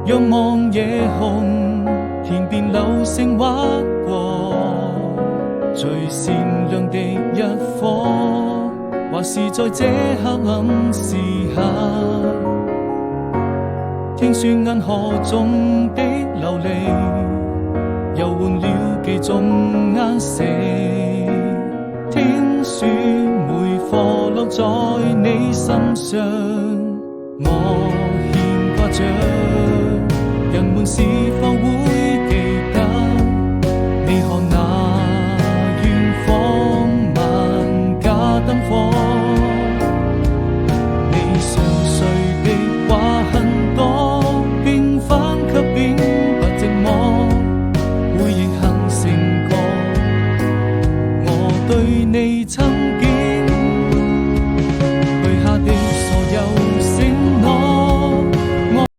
仰望夜空，天邊流星劃過，最善良的一顆，或是在這黑暗時刻，聽說銀河中的流離，又換了幾種顏色。聽說每顆落在你身上，我牽掛着，人們是否會記得你看那遠方萬家燈火？你熟睡的話很多，平凡卻並不寂寞，回憶哼成歌，我對你曾